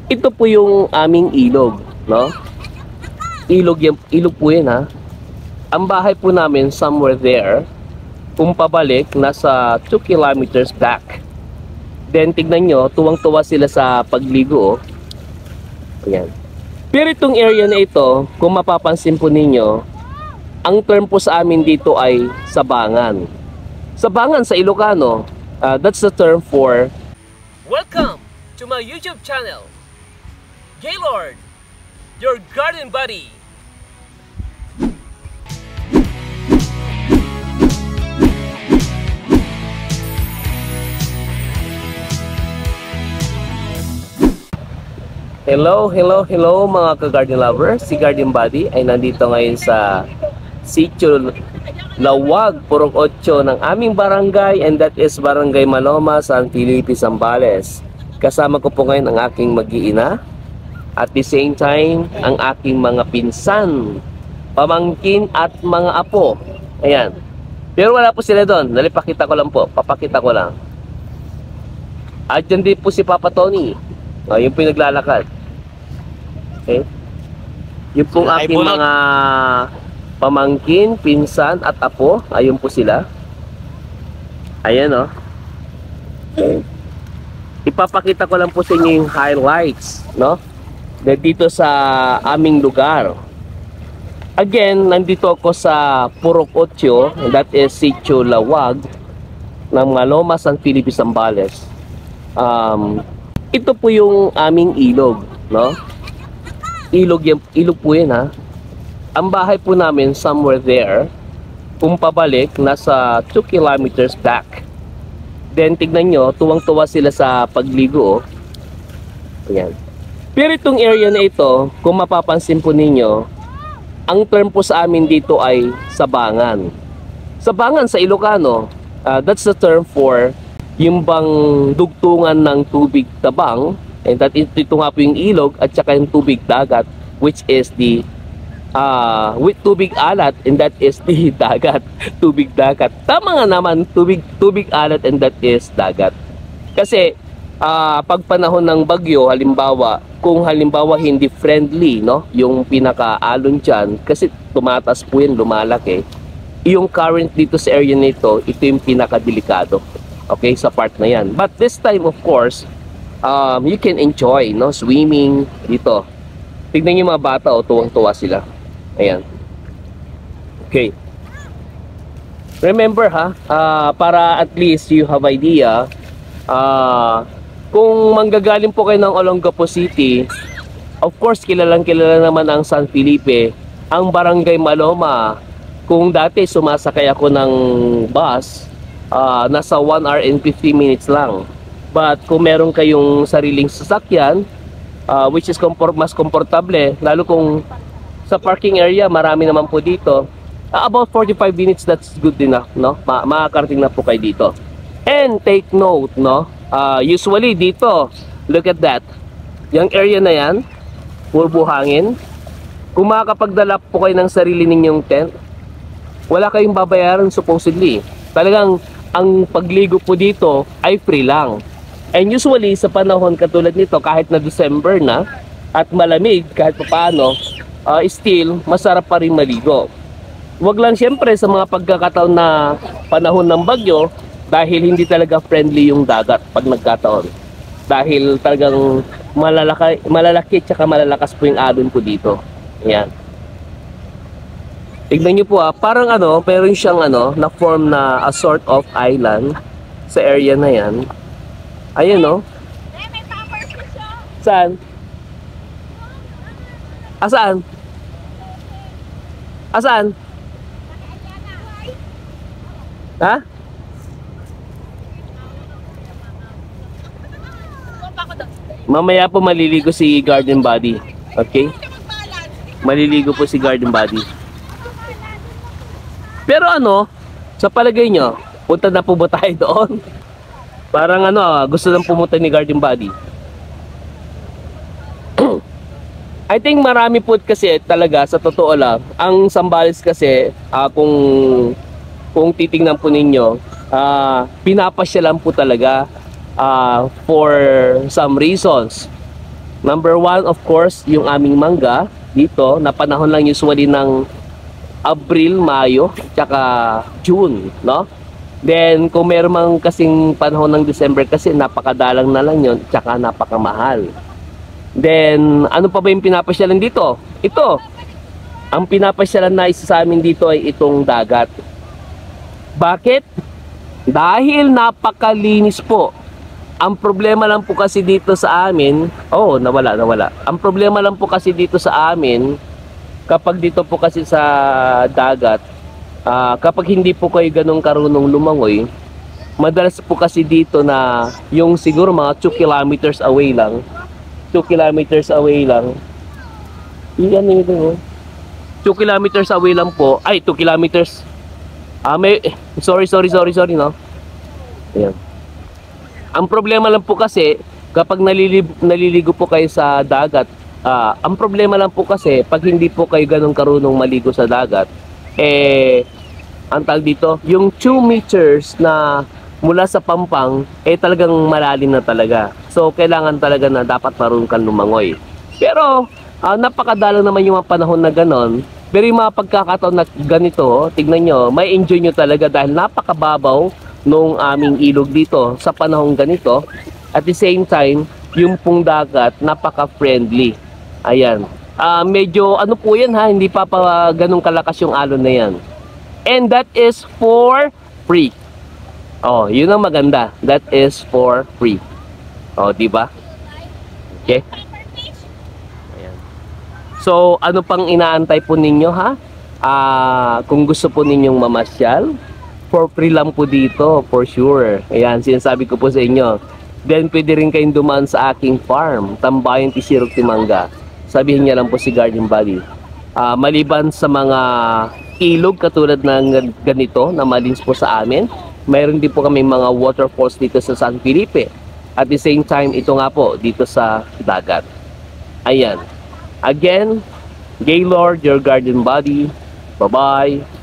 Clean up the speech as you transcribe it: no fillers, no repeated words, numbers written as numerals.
Ito po yung aming ilog, no? Ilog po yan, ha. Ang bahay po namin somewhere there. Kung pabalik, nasa 2 kilometers back. Then tignan nyo, tuwang-tuwa sila sa pagligo, oh. Ayan. Pero itong area na ito, kung mapapansin po ninyo, ang term po sa amin dito ay sabangan. Sabangan sa Ilocano, that's the term for welcome to my YouTube channel, Gaylord, your garden buddy. Hello mga ka-garden lover. Si Garden Buddy ay nandito ngayon sa Sitio Lawag, Purok 8 ng aming barangay, and that is Barangay Maloma, San Felipe, Zambales. Kasama ko po ngayon ang aking mag-iina, at the same time ang aking mga pinsan, pamangkin at mga apo. Ayan. Pero wala po sila doon. Nalipakita ko lang po. Papakita ko lang. At dyan din po si Papa Tony. Yung pinaglalakad. Okay. Yung pong aking mga pamangkin, pinsan at apo, ayun po sila. Ayan, oh. Okay. Ipapakita ko lang po sa inyo yung highlights, no? Dito sa aming lugar. Again, nandito ako sa Purok 8, that is Sitio Lawag ng Maloma, San Felipe, Zambales. Ito po yung aming ilog, no? Ilog po yan, ha. Ang bahay po namin somewhere there. Kung pabalik, nasa 2 kilometers back. Then tignan nyo, tuwang-tuwa sila sa pagligo, oh. Ayan. Pero itong area na ito, kung mapapansin po ninyo, ang term po sa amin dito ay sabangan. Sabangan sa Ilocano, that's the term for yung bang dugtungan ng tubig tabang, and that ito nga po yung ilog at saka yung tubig dagat, which is the with tubig alat, and that is the dagat. Tubig dagat, tama nga naman, tubig alat, and that is dagat. Kasi pag panahon ng bagyo, halimbawa, kung halimbawa hindi friendly, no, yung pinaka-alon dyan, kasi tumatas po yan, lumalaki, yung current dito sa area nito, ito yung pinaka-delikado. Okay, sa part na yan. But this time, of course, you can enjoy, no, swimming dito. Tignan niyo mga bata, oh, tuwang-tuwa sila. Ayan. Okay. Remember, ha, para at least you have idea, kung manggagaling po kayo ng Olongapo City, of course, kilala naman ang San Felipe, ang Barangay Maloma. Kung dati sumasakay ako ng bus, nasa 1 hour and 50 minutes lang. But kung meron kayong sariling sasakyan, which is mas komportable, lalo kung sa parking area, marami naman po dito, about 45 minutes, that's good enough, no? Makakarating na po kayo dito. And take note, no? Usually dito, look at that. Yung area na yan, puro buhangin. Kung makakapagdala po kayo ng sarili ninyong tent, wala kayong babayaran supposedly. Talagang ang pagligo po dito ay free lang. And usually sa panahon katulad nito, kahit na December na at malamig kahit paano, still masarap pa rin maligo. Wag lang siyempre sa mga pagkakataon na panahon ng bagyo, dahil hindi talaga friendly yung dagat pag nagkataon. Dahil talagang malalaki at malalakas po yung alon po dito. Ayan. Tignan nyo po, parang meron siyang na form na a sort of island sa area na yan. Ayan, no? Saan? Asaan? Asaan? Ha? Mamaya po maliligo si Garden Buddy. Okay? Maliligo po si Garden Buddy. Pero sa palagay nyo, punta na po ba tayo doon? Parang gusto lang pumunta ni Garden Buddy. I think marami po kasi talaga, sa totoo lang, ang Zambales kasi, kung titingnan po ninyo, pinapasyalan po talaga for some reasons. Number one, of course, yung aming mangga dito, na panahon lang usually ng Abril, Mayo, tsaka June, no? Then, kung meron mang kasing panahon ng December kasi napakadalang na lang yun, tsaka napakamahal. Then, ano pa ba yung pinapasyalan dito? Ito, ang pinapasyalan na isa sa amin dito ay itong dagat. Bakit? Dahil napakalinis po. Ang problema lang po kasi dito sa amin, nawala. Ang problema lang po kasi dito sa amin, kapag dito po kasi sa dagat, kapag hindi po kayo ganong karunong lumangoy, madalas po kasi dito na yung siguro mga 2 kilometers away lang, 2 kilometers away lang, 2 kilometers away lang po, 2 kilometers, sorry, no? Ayan. Ang problema lang po kasi, kapag naliligo po kayo sa dagat, ang problema lang po kasi, pag hindi po kayo ganong karunong maligo sa dagat, ang tawag dito, yung 2 meters na mula sa pampang, talagang malalim na talaga. So, kailangan talaga na dapat marunong kang lumangoy. Pero, napakadalang naman yung mga panahon na ganon. Pero yung mga pagkakataon na ganito, tignan nyo, may enjoy nyo talaga dahil napakababaw nung aming ilog dito sa panahong ganito. At the same time, yung pong dagat, napaka-friendly. Ayan. Medyo, ano po yan ha, hindi pa ganong kalakas yung alon na yan. And that is for free. Yun ang maganda. That is for free. Di ba? Okay? Ayan. So, ano pang inaantay po ninyo ha? Kung gusto po ninyong mamasyal, for free lang po dito, for sure. Ayan, sinasabi ko po sa inyo. Then, pwede rin kayong dumaan sa aking farm, Tambayan, Tisirok, Timanga. Sabihin niya lang po si Garden Valley. Maliban sa mga ilog katulad ng ganito na malinis po sa amin, mayroon din po kami mga waterfalls dito sa San Felipe. At the same time, ito nga po dito sa dagat. Ayan. Again, Gaylord, your Garden Buddy. Bye-bye.